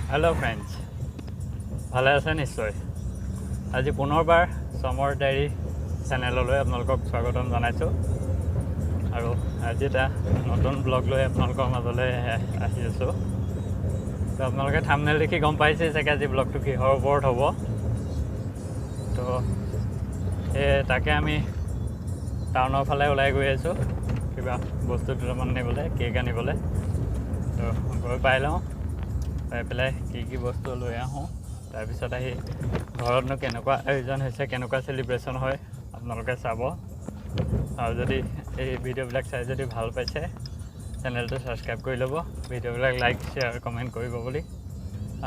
hello friends ভালে আছে নিশ্চয় আজি পুনৰবাৰ সমৰ ডায়েৰী চেনেললৈ আপোনালোকক স্বাগতম জনাইছো আৰু আজি এটা নতুন ব্লগ লৈ আপোনালোকৰ মাজলৈ আহি আছো তো আপোনালোকে থাম্বনেল দেখি গম পাইছে যে আজি ব্লগটো কিহৰ ওপৰত হ'ব তো তাকে আমি টাউনৰ ফালে ওলাই গৈ আছো কিবা বস্তু দুটামান নিবলৈ কেক আনিবলৈ তো গৈ পাই লওঁ পাই পেলাই কি বস্তু লৈ আহোঁ তাৰপিছত আহি ঘৰতনো কেনেকুৱা আয়োজন হৈছে কেনেকুৱা সেলিব্ৰেশ্যন হয় আপোনালোকে চাব আৰু যদি এই ভিডিঅ'বিলাক চাই যদি ভাল পাইছে চেনেলটো সাবস্ক্ৰাইব কৰি ল'ব ভিডিঅ'বিলাক লাইক শ্বেয়াৰ কমেণ্ট কৰিব বুলি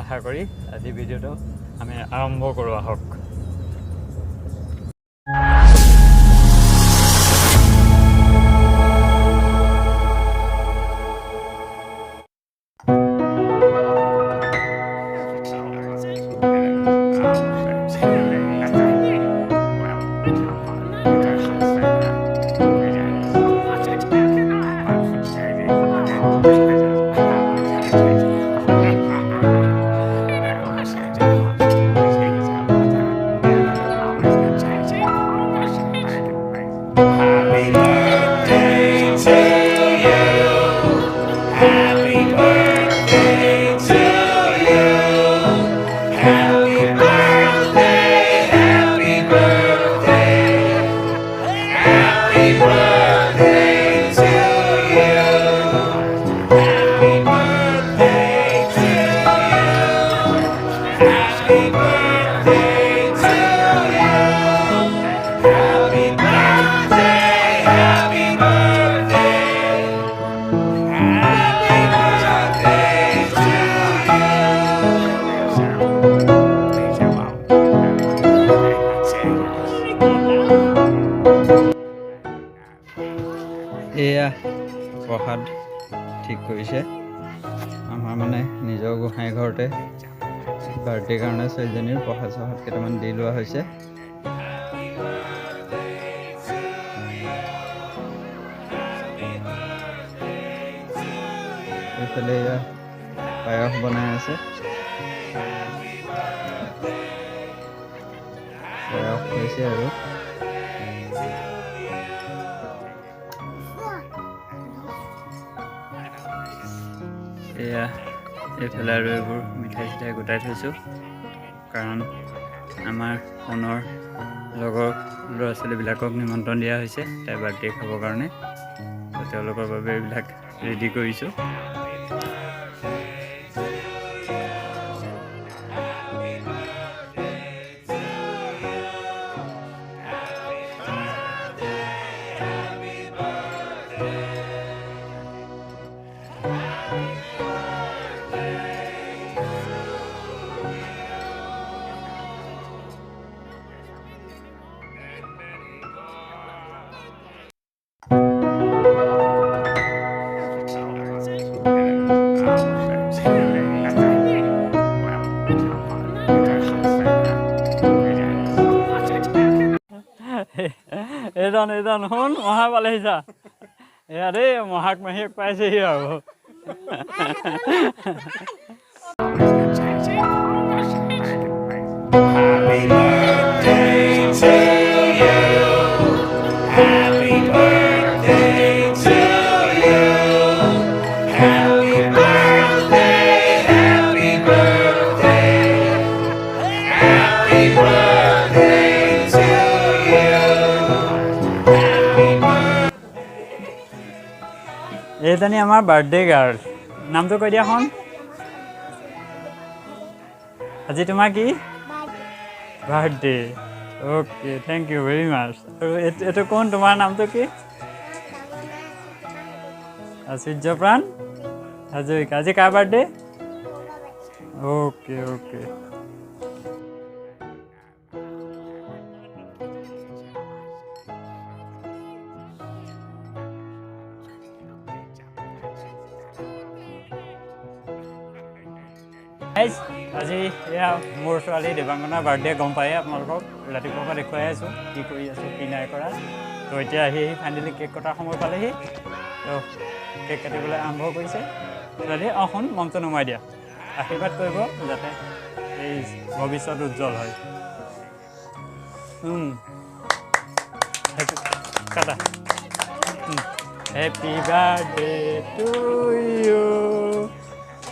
আশা কৰি আজি ভিডিঅ'টো আমি আৰম্ভ কৰোঁ আহক এয়া প্ৰসাদ ঠিক কৰিছে আমাৰ মানে নিজৰ গোহাঁই ঘৰতে বাৰ্থডে কাৰণে ছোৱালীজনীৰ প্ৰসাদ কেইটামান দি লোৱা হৈছে এইফালে এয়া পায়স বনাই আছে পায়স হৈছে আৰু এয়া এইফালে আৰু এইবোৰ মিঠাই চিঠাই গোটাই থৈছোঁ কাৰণ আমাৰ ফোনৰ লগৰ ল'ৰা ছোৱালীবিলাকক নিমন্ত্ৰণ দিয়া হৈছে তাইৰ বাৰ্থডে খাবৰ কাৰণে তেওঁলোকৰ বাবে এইবিলাক ৰেডি কৰিছোঁ এজন শুন মহা পালেহি যা এয়া দেই মহাক মাহীক পাইছেহি আৰু এইজনী আমাৰ বাৰ্থডে গাৰ্ল নামটো কৈ দিয়া শুন আজি তোমাৰ কি birthday okay thank you very much আৰু এইটো কোন তোমাৰ নামটো কি সূৰ্যপ্ৰাণ হাজৰিকা আজি কাৰ বাৰ্থডে অ'কে অ'কে আজি এয়া মোৰ ছোৱালী দেৱাংগনাৰ বাৰ্থডে গম পায়ে আপোনালোকক ৰাতিপুৱাৰ পৰা দেখুৱাই আছোঁ কি কৰি আছোঁ কি নাই কৰা তো এতিয়া আহি ফাইনেলি কেক কটাৰ সময় পালেহি তো কেক কাটিবলৈ আৰম্ভ কৰিছে ছোৱালী শুন মমটো নমাই দিয়া আশীৰ্বাদ কৰিব যাতে এই ভৱিষ্যত উজ্জ্বল হয় কাটা Happy birthday to you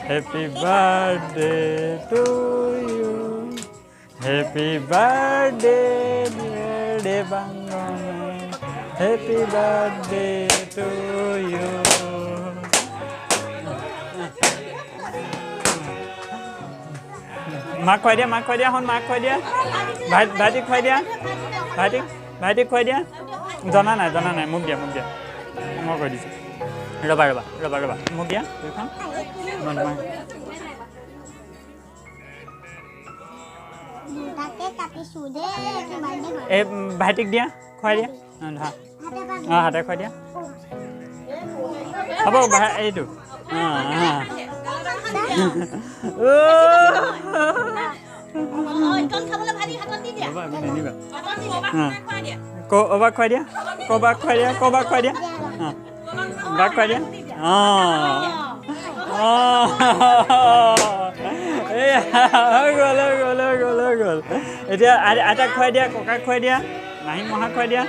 Happy birthday to you Happy birthday dear Devangana Happy birthday to you মাক খুৱাই দিয়া হন মাক খুৱাই দিয়া ভাইটিক খুৱাই দিয়া ভাইটিক খুৱাই দিয়া জনা নাই মোক দিয়া মই কৈ দিছোঁ ৰ'বা মোক দিয়া দুইখন এই ভাইটিক দিয়া খুৱাই দিয়া হাতে খুৱাই দিয়া হ'ব এইটো ক'বাক খুৱাই দিয়া বাক খুৱাই দিয়া গ'ল এতিয়া আইতাক খুৱাই দিয়া ককাক খুৱাই দিয়া মাহী মহাক খুৱাই দিয়া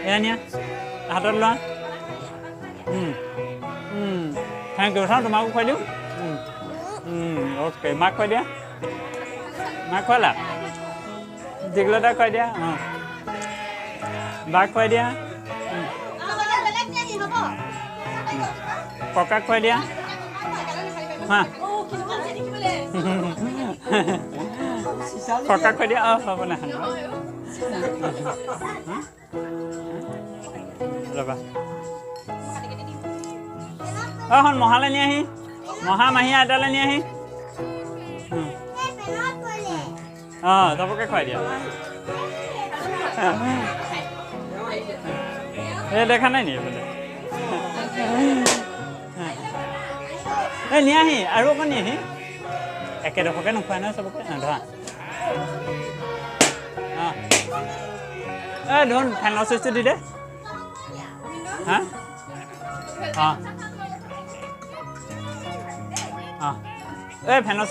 এয়া নিয়া হাতত লোৱা থেংক ইউ তোমাকো খুৱাই দিওঁ অ'কে মাক খুৱাই দিয়া মাক খুৱালা দীঘলতা খুৱাই দিয়া বাক খুৱাই দিয়া ককাক খুৱাই দিয়া ককাক খুৱাই দিয়া হ'ব না ৰ'বা হন মহালৈ নি আহি মহা মাহী আইতালৈ নি আহি চবকে খুৱাই দিয়া এই দেখা নাই নি বোলে এই নি আহি আৰু অকণ নি আহি একেডোখৰকে নোখোৱাই নহয় চবকে ধৰা এই ধোন ফেনৰ চুইচটো দি দে হা এই ফেনৰ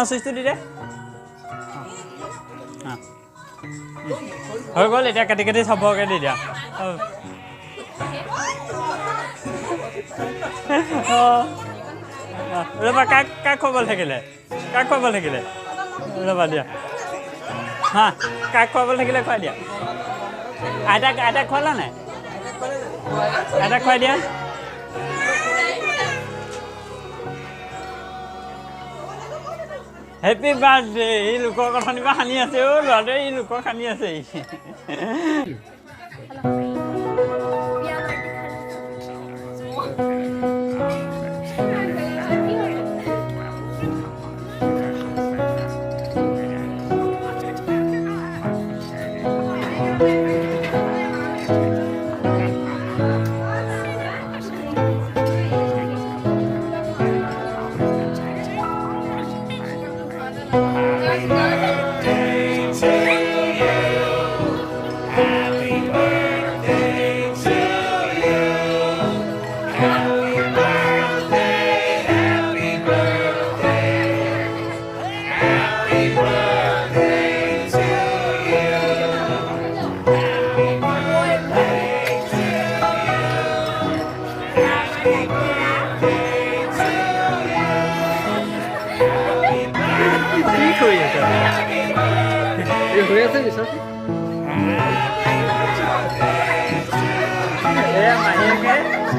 চুইচটো দি দে হৈ গ'ল এতিয়া কাটি চবকে দি দিয়া ৰ'বা কাক খুৱাব থাকিলে ৰ'বা দিয়া কাক খুৱাব থাকিলে খুৱাই দিয়া আইতাক খুৱালা নাই আইতাক খুৱাই দিয়া হেপী বাৰ্থডে এই লোকৰ কথা নিবা সানি আছে ল'ৰাটোৱে এই লোকক সানি আছে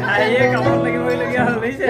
মাহীয়েকে কামত লাগিবলগীয়া হ'ল বুজিছে